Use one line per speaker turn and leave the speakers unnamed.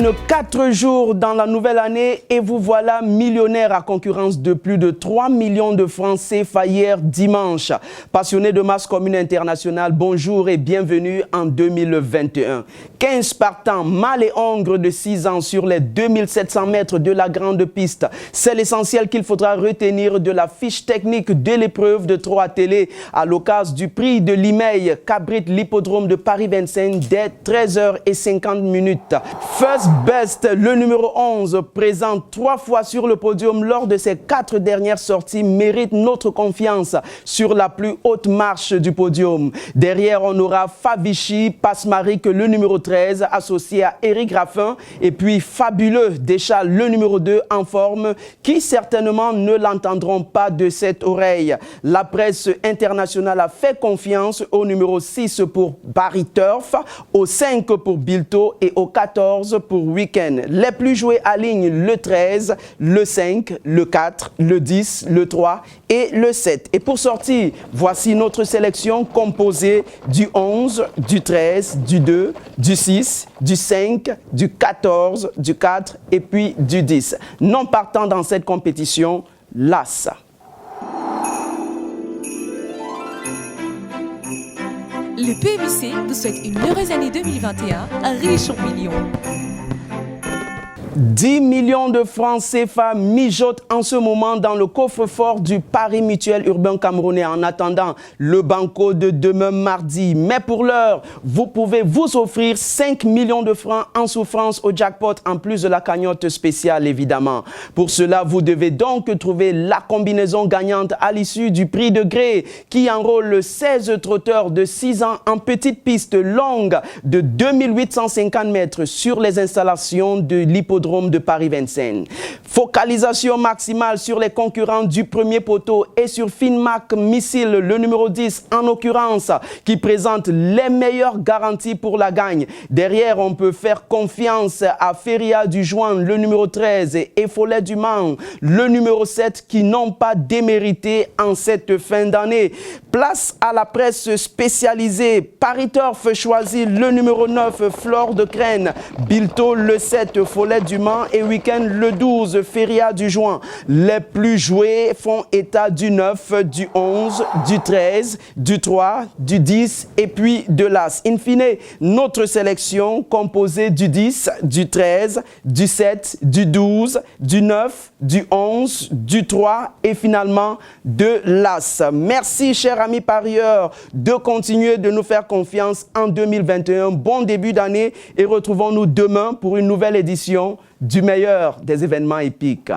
peine 4 jours dans la nouvelle année et vous voilà millionnaire à concurrence de plus de 3 millions de francs CFA hier dimanche. Passionnés de masse commune internationale, bonjour et bienvenue en 2021. 15 partants, mâles et hongres de 6 ans sur les 2700 mètres de la grande piste. C'est l'essentiel qu'il faudra retenir de la fiche technique de l'épreuve de trot à télé à l'occasion du prix de l'IMEI qu'abrite l'hippodrome de Paris-Vincennes dès 13h50. First Best, le numéro 11, présent 3 fois sur le podium lors de ses 4 dernières sorties, mérite notre confiance sur la plus haute marche du podium. Derrière, on aura Favichi Pasmarik, le numéro 13, associé à Eric Raffin, et puis Fabuleux Deschat, le numéro 2, en forme, qui certainement ne l'entendront pas de cette oreille. La presse internationale a fait confiance au numéro 6 pour Barry Turf, au 5 pour Bilto et au 14 pour Weekend. Les plus joués alignent le 13, le 5, le 4, le 10, le 3 et le 7. Et pour sortir, voici notre sélection composée du 11, du 13, du 2, du 6, du 5, du 14, du 4 et puis du 10. Non partant dans cette compétition, l'As.
Le PMUC vous souhaite une heureuse année 2021, riche en millions.
10 millions de francs CFA mijotent en ce moment dans le coffre-fort du Paris Mutuel Urbain Camerounais en attendant le banco de demain mardi. Mais pour l'heure, vous pouvez vous offrir 5 millions de francs en souffrance au jackpot en plus de la cagnotte spéciale évidemment. Pour cela, vous devez donc trouver la combinaison gagnante à l'issue du prix de gré qui enrôle 16 trotteurs de 6 ans en petite piste longue de 2850 mètres sur les installations de l'hippodrome de Paris-Vincennes. Focalisation maximale sur les concurrents du premier poteau et sur Finmac Missile, le numéro 10 en l'occurrence, qui présente les meilleures garanties pour la gagne. Derrière, on peut faire confiance à Feria du Juin, le numéro 13, et Follet du Mans, le numéro 7, qui n'ont pas démérité en cette fin d'année. Place à la presse spécialisée. Paris Turf choisit le numéro 9, Flore de Crène, Bilto le 7, Follet du Mans et Week-end le 12, Feria du Juin. Les plus joués font état du 9, du 11, du 13, du 3, du 10 et puis de l'As. In fine, notre sélection composée du 10, du 13, du 7, du 12, du 9, du 11, du 3 et finalement de l'As. Merci chers amis parieurs de continuer de nous faire confiance en 2021. Bon début d'année et retrouvons-nous demain pour une nouvelle édition du meilleur des événements épiques.